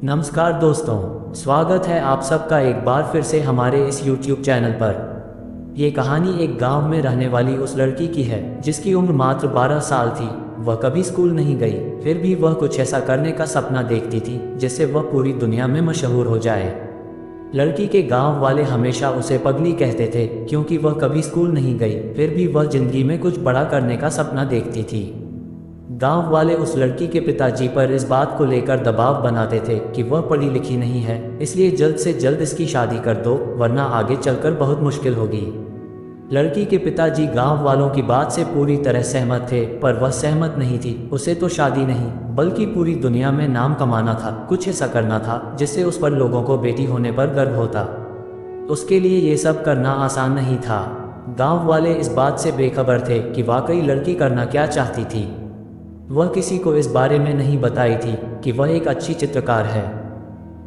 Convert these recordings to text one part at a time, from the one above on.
नमस्कार दोस्तों, स्वागत है आप सबका एक बार फिर से हमारे इस YouTube चैनल पर। ये कहानी एक गांव में रहने वाली उस लड़की की है जिसकी उम्र मात्र 12 साल थी। वह कभी स्कूल नहीं गई, फिर भी वह कुछ ऐसा करने का सपना देखती थी जिससे वह पूरी दुनिया में मशहूर हो जाए। लड़की के गांव वाले हमेशा उसे पगली कहते थे क्योंकि वह कभी स्कूल नहीं गई, फिर भी वह जिंदगी में कुछ बड़ा करने का सपना देखती थी। गांव वाले उस लड़की के पिताजी पर इस बात को लेकर दबाव बनाते थे कि वह पढ़ी लिखी नहीं है, इसलिए जल्द से जल्द इसकी शादी कर दो वरना आगे चलकर बहुत मुश्किल होगी। लड़की के पिताजी गांव वालों की बात से पूरी तरह सहमत थे, पर वह सहमत नहीं थी। उसे तो शादी नहीं बल्कि पूरी दुनिया में नाम कमाना था, कुछ ऐसा करना था जिससे उस पर लोगों को बेटी होने पर गर्व होता। उसके लिए ये सब करना आसान नहीं था। गाँव वाले इस बात से बेखबर थे कि वाकई लड़की करना क्या चाहती थी। वह किसी को इस बारे में नहीं बताई थी कि वह एक अच्छी चित्रकार है।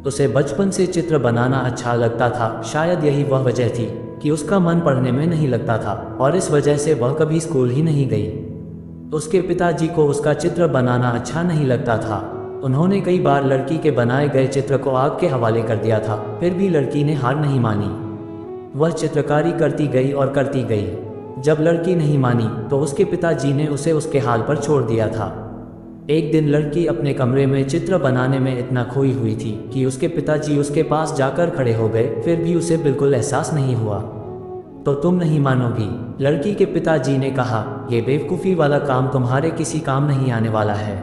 उसे बचपन से चित्र बनाना अच्छा लगता था, शायद यही वह वजह थी कि उसका मन पढ़ने में नहीं लगता था और इस वजह से वह कभी स्कूल ही नहीं गई। उसके पिताजी को उसका चित्र बनाना अच्छा नहीं लगता था। उन्होंने कई बार लड़की के बनाए गए चित्र को आग के हवाले कर दिया था, फिर भी लड़की ने हार नहीं मानी। वह चित्रकारी करती गई और करती गई। जब लड़की नहीं मानी तो उसके पिताजी ने उसे उसके हाल पर छोड़ दिया था। एक दिन लड़की अपने कमरे में चित्र बनाने में इतना खोई हुई थी कि उसके पिताजी उसके पास जाकर खड़े हो गए, फिर भी उसे बिल्कुल एहसास नहीं हुआ। तो तुम नहीं मानोगी, लड़की के पिताजी ने कहा, यह बेवकूफ़ी वाला काम तुम्हारे किसी काम नहीं आने वाला है।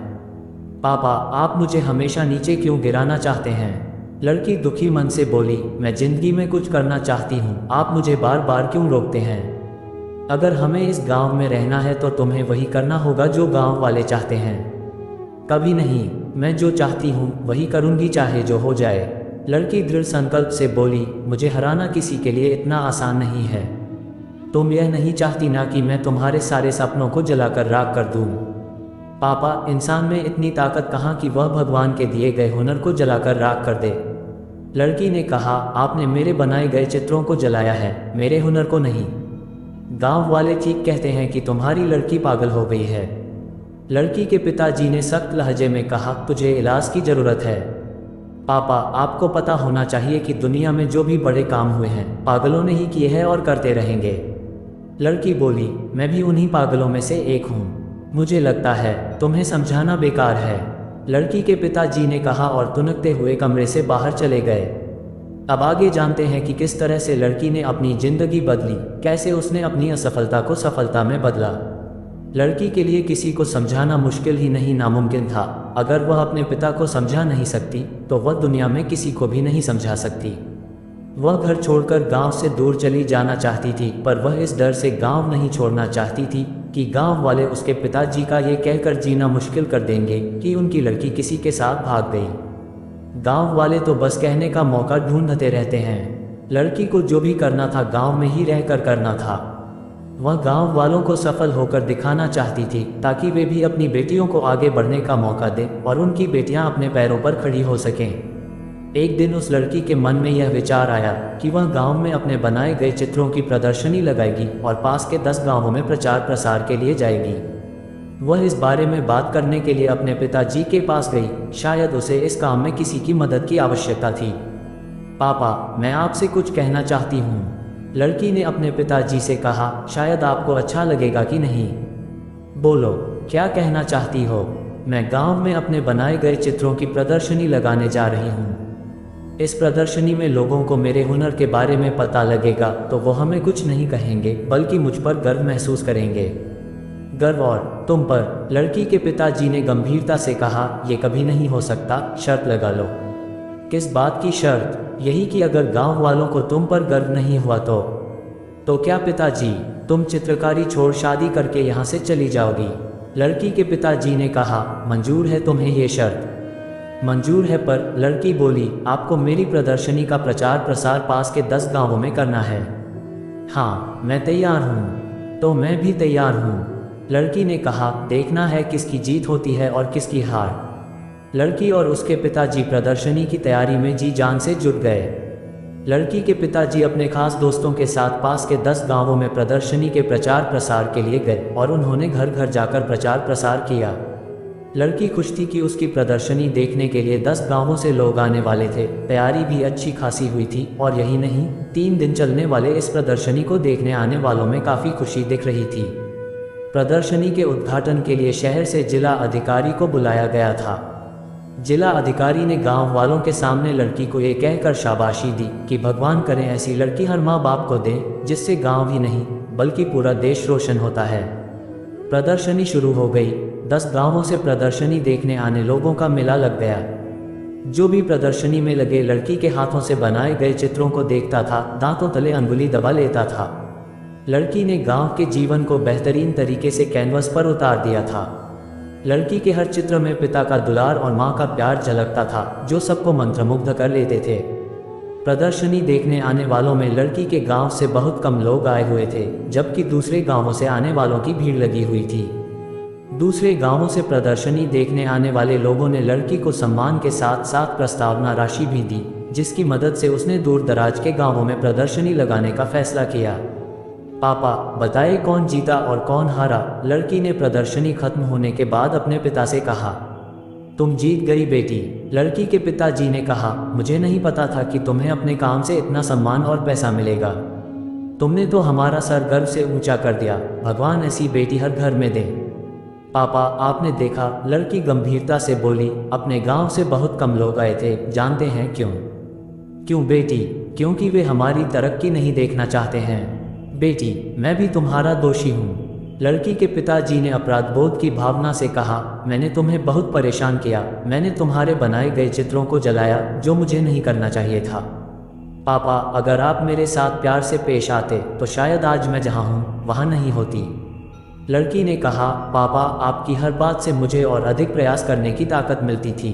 पापा, आप मुझे हमेशा नीचे क्यों गिराना चाहते हैं? लड़की दुखी मन से बोली, मैं जिंदगी में कुछ करना चाहती हूँ, आप मुझे बार बार क्यों रोकते हैं? अगर हमें इस गांव में रहना है तो तुम्हें वही करना होगा जो गांव वाले चाहते हैं। कभी नहीं, मैं जो चाहती हूँ वही करूँगी, चाहे जो हो जाए। लड़की दृढ़ संकल्प से बोली, मुझे हराना किसी के लिए इतना आसान नहीं है। तुम यह नहीं चाहती ना कि मैं तुम्हारे सारे सपनों को जलाकर राख कर दूँ? पापा, इंसान में इतनी ताकत कहाँ कि वह भगवान के दिए गए हुनर को जलाकर राख कर दे। लड़की ने कहा, आपने मेरे बनाए गए चित्रों को जलाया है, मेरे हुनर को नहीं। गांव वाले ठीक कहते हैं कि तुम्हारी लड़की पागल हो गई है। लड़की के पिताजी ने सख्त लहजे में कहा, तुझे इलाज की ज़रूरत है। पापा, आपको पता होना चाहिए कि दुनिया में जो भी बड़े काम हुए हैं पागलों ने ही किए हैं और करते रहेंगे। लड़की बोली, मैं भी उन्हीं पागलों में से एक हूँ। मुझे लगता है तुम्हें समझाना बेकार है, लड़की के पिताजी ने कहा और तुनकते हुए कमरे से बाहर चले गए। अब आगे जानते हैं कि किस तरह से लड़की ने अपनी जिंदगी बदली, कैसे उसने अपनी असफलता को सफलता में बदला। लड़की के लिए किसी को समझाना मुश्किल ही नहीं नामुमकिन था। अगर वह अपने पिता को समझा नहीं सकती तो वह दुनिया में किसी को भी नहीं समझा सकती। वह घर छोड़कर गांव से दूर चली जाना चाहती थी, पर वह इस डर से गांव नहीं छोड़ना चाहती थी कि गांव वाले उसके पिताजी का ये कहकर जीना मुश्किल कर देंगे कि उनकी लड़की किसी के साथ भाग गई। गांव वाले तो बस कहने का मौका ढूंढते रहते हैं। लड़की को जो भी करना था गांव में ही रहकर करना था। वह गांव वालों को सफल होकर दिखाना चाहती थी ताकि वे भी अपनी बेटियों को आगे बढ़ने का मौका दें और उनकी बेटियां अपने पैरों पर खड़ी हो सकें। एक दिन उस लड़की के मन में यह विचार आया कि वह गांव में अपने बनाए गए चित्रों की प्रदर्शनी लगाएगी और पास के 10 गाँवों में प्रचार प्रसार के लिए जाएगी। वह इस बारे में बात करने के लिए अपने पिताजी के पास गई। शायद उसे इस काम में किसी की मदद की आवश्यकता थी। पापा, मैं आपसे कुछ कहना चाहती हूँ, लड़की ने अपने पिताजी से कहा, शायद आपको अच्छा लगेगा कि नहीं। बोलो, क्या कहना चाहती हो? मैं गांव में अपने बनाए गए चित्रों की प्रदर्शनी लगाने जा रही हूँ। इस प्रदर्शनी में लोगों को मेरे हुनर के बारे में पता लगेगा तो वो हमें कुछ नहीं कहेंगे बल्कि मुझ पर गर्व महसूस करेंगे। गर्व और तुम पर? लड़की के पिताजी ने गंभीरता से कहा, यह कभी नहीं हो सकता, शर्त लगा लो। किस बात की शर्त? यही कि अगर गांव वालों को तुम पर गर्व नहीं हुआ तो क्या पिताजी, तुम चित्रकारी छोड़ शादी करके यहाँ से चली जाओगी? लड़की के पिताजी ने कहा, मंजूर है तुम्हें ये शर्त? मंजूर है, पर लड़की बोली, आपको मेरी प्रदर्शनी का प्रचार प्रसार पास के 10 गाँवों में करना है। हाँ, मैं तैयार हूँ। तो मैं भी तैयार हूँ, लड़की ने कहा। देखना है किसकी जीत होती है और किसकी हार। लड़की और उसके पिताजी प्रदर्शनी की तैयारी में जी जान से जुट गए। लड़की के पिताजी अपने खास दोस्तों के साथ पास के 10 गांवों में प्रदर्शनी के प्रचार प्रसार के लिए गए और उन्होंने घर घर जाकर प्रचार प्रसार किया। लड़की खुश थी कि उसकी प्रदर्शनी देखने के लिए 10 गांवों से लोग आने वाले थे। तैयारी भी अच्छी खासी हुई थी और यही नहीं, 3 दिन चलने वाले इस प्रदर्शनी को देखने आने वालों में काफ़ी खुशी दिख रही थी। प्रदर्शनी के उद्घाटन के लिए शहर से जिला अधिकारी को बुलाया गया था। जिला अधिकारी ने गांव वालों के सामने लड़की को ये कहकर शाबाशी दी कि भगवान करें ऐसी लड़की हर माँ बाप को दें, जिससे गांव ही नहीं बल्कि पूरा देश रोशन होता है। प्रदर्शनी शुरू हो गई। 10 गांवों से प्रदर्शनी देखने आने लोगों का मेला लग गया। जो भी प्रदर्शनी में लगे लड़की के हाथों से बनाए गए चित्रों को देखता था, दांतों तले अंगुली दबा लेता था। लड़की ने गांव के जीवन को बेहतरीन तरीके से कैनवस पर उतार दिया था। लड़की के हर चित्र में पिता का दुलार और माँ का प्यार झलकता था, जो सबको मंत्रमुग्ध कर लेते थे। प्रदर्शनी देखने आने वालों में लड़की के गांव से बहुत कम लोग आए हुए थे, जबकि दूसरे गांवों से आने वालों की भीड़ लगी हुई थी। दूसरे गांवों से प्रदर्शनी देखने आने वाले लोगों ने लड़की को सम्मान के साथ साथ प्रस्तावना राशि भी दी, जिसकी मदद से उसने दूर दराज के गांवों में प्रदर्शनी लगाने का फैसला किया। पापा बताइए कौन जीता और कौन हारा? लड़की ने प्रदर्शनी खत्म होने के बाद अपने पिता से कहा। तुम जीत गई बेटी, लड़की के पिताजी ने कहा। मुझे नहीं पता था कि तुम्हें अपने काम से इतना सम्मान और पैसा मिलेगा। तुमने तो हमारा सर गर्व से ऊंचा कर दिया। भगवान ऐसी बेटी हर घर में दे। पापा आपने देखा, लड़की गंभीरता से बोली। अपने गांव से बहुत कम लोग आए थे। जानते हैं क्यों? क्यों बेटी? क्योंकि वे हमारी तरक्की नहीं देखना चाहते हैं। बेटी मैं भी तुम्हारा दोषी हूँ। लड़की के पिताजी ने अपराध बोध की भावना से कहा। मैंने तुम्हें बहुत परेशान किया। मैंने तुम्हारे बनाए गए चित्रों को जलाया, जो मुझे नहीं करना चाहिए था। पापा अगर आप मेरे साथ प्यार से पेश आते तो शायद आज मैं जहाँ हूँ वहाँ नहीं होती। लड़की ने कहा। पापा आपकी हर बात से मुझे और अधिक प्रयास करने की ताकत मिलती थी।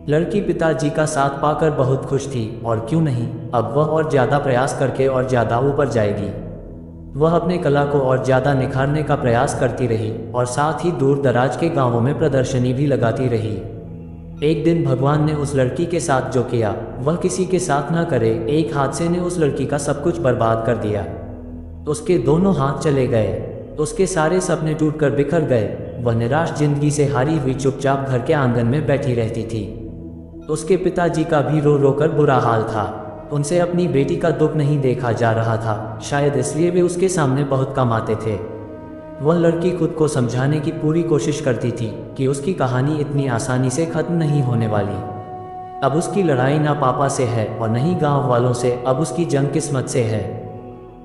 लड़की पिताजी का साथ पाकर बहुत खुश थी, और क्यों नहीं, अब वह और ज़्यादा प्रयास करके और ज़्यादा ऊपर जाएगी। वह अपने कला को और ज़्यादा निखारने का प्रयास करती रही और साथ ही दूर दराज के गांवों में प्रदर्शनी भी लगाती रही। एक दिन भगवान ने उस लड़की के साथ जो किया वह किसी के साथ ना करे। एक हादसे ने उस लड़की का सब कुछ बर्बाद कर दिया। उसके दोनों हाथ चले गए। उसके सारे सपने टूटकर बिखर गए। वह निराश जिंदगी से हारी हुई चुपचाप घर के आंगन में बैठी रहती थी। उसके पिताजी का भी रो रो कर बुरा हाल था। उनसे अपनी बेटी का दुख नहीं देखा जा रहा था, शायद इसलिए वे उसके सामने बहुत कम आते थे। वह लड़की खुद को समझाने की पूरी कोशिश करती थी कि उसकी कहानी इतनी आसानी से खत्म नहीं होने वाली। अब उसकी लड़ाई ना पापा से है और न ही गांव वालों से, अब उसकी जंग किस्मत से है।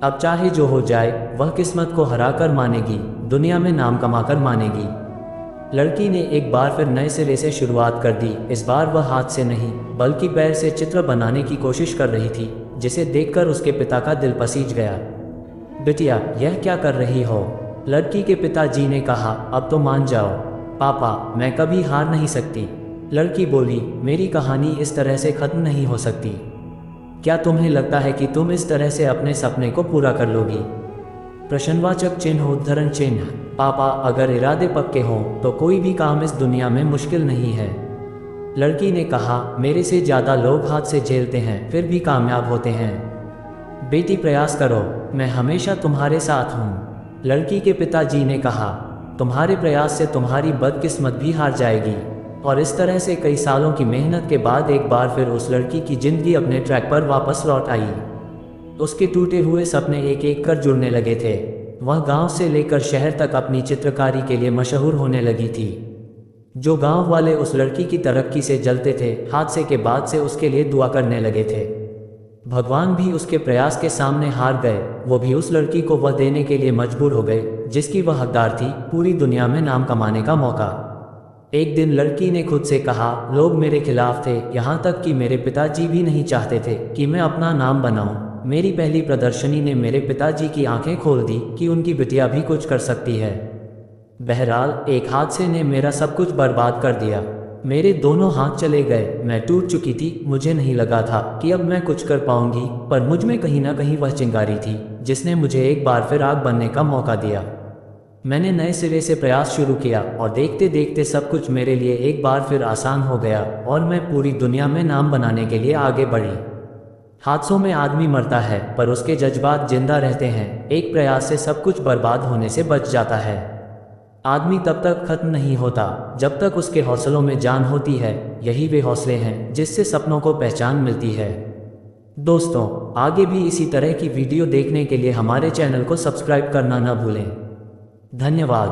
अब चाहे जो हो जाए वह किस्मत को हराकर मानेगी, दुनिया में नाम कमाकर मानेगी। लड़की ने एक बार फिर नए सिरे से शुरुआत कर दी। इस बार वह हाथ से नहीं बल्कि पैर से चित्र बनाने की कोशिश कर रही थी, जिसे देखकर उसके पिता का दिल पसीज गया। बिटिया यह क्या कर रही हो? लड़की के पिताजी ने कहा। अब तो मान जाओ पापा, मैं कभी हार नहीं सकती। लड़की बोली। मेरी कहानी इस तरह से खत्म नहीं हो सकती। क्या तुम्हें लगता है कि तुम इस तरह से अपने सपने को पूरा कर लोगी? प्रश्नवाचक चिन्ह उद्धरण चिन्ह। पापा अगर इरादे पक्के हों तो कोई भी काम इस दुनिया में मुश्किल नहीं है। लड़की ने कहा। मेरे से ज़्यादा लोग हाथ से झेलते हैं फिर भी कामयाब होते हैं। बेटी प्रयास करो, मैं हमेशा तुम्हारे साथ हूँ। लड़की के पिताजी ने कहा। तुम्हारे प्रयास से तुम्हारी बदकिस्मत भी हार जाएगी। और इस तरह से कई सालों की मेहनत के बाद एक बार फिर उस लड़की की जिंदगी अपने ट्रैक पर वापस लौट आई। उसके टूटे हुए सपने एक एक कर जुड़ने लगे थे। वह गांव से लेकर शहर तक अपनी चित्रकारी के लिए मशहूर होने लगी थी। जो गांव वाले उस लड़की की तरक्की से जलते थे, हादसे के बाद से उसके लिए दुआ करने लगे थे। भगवान भी उसके प्रयास के सामने हार गए। वो भी उस लड़की को वह देने के लिए मजबूर हो गए जिसकी वह हकदार थी, पूरी दुनिया में नाम कमाने का मौका। एक दिन लड़की ने खुद से कहा, लोग मेरे खिलाफ थे, यहाँ तक कि मेरे पिताजी भी नहीं चाहते थे कि मैं अपना नाम बनाऊं। मेरी पहली प्रदर्शनी ने मेरे पिताजी की आंखें खोल दी कि उनकी बिटिया भी कुछ कर सकती है। बहरहाल एक हादसे ने मेरा सब कुछ बर्बाद कर दिया। मेरे दोनों हाथ चले गए। मैं टूट चुकी थी। मुझे नहीं लगा था कि अब मैं कुछ कर पाऊंगी, पर मुझ में कहीं ना कहीं वह चिंगारी थी जिसने मुझे एक बार फिर आग बनने का मौका दिया। मैंने नए सिरे से प्रयास शुरू किया और देखते देखते सब कुछ मेरे लिए एक बार फिर आसान हो गया और मैं पूरी दुनिया में नाम बनाने के लिए आगे बढ़ी। हादसों में आदमी मरता है पर उसके जज्बात जिंदा रहते हैं। एक प्रयास से सब कुछ बर्बाद होने से बच जाता है। आदमी तब तक खत्म नहीं होता जब तक उसके हौसलों में जान होती है। यही वे हौसले हैं जिससे सपनों को पहचान मिलती है। दोस्तों, आगे भी इसी तरह की वीडियो देखने के लिए हमारे चैनल को सब्सक्राइब करना न भूलें। धन्यवाद।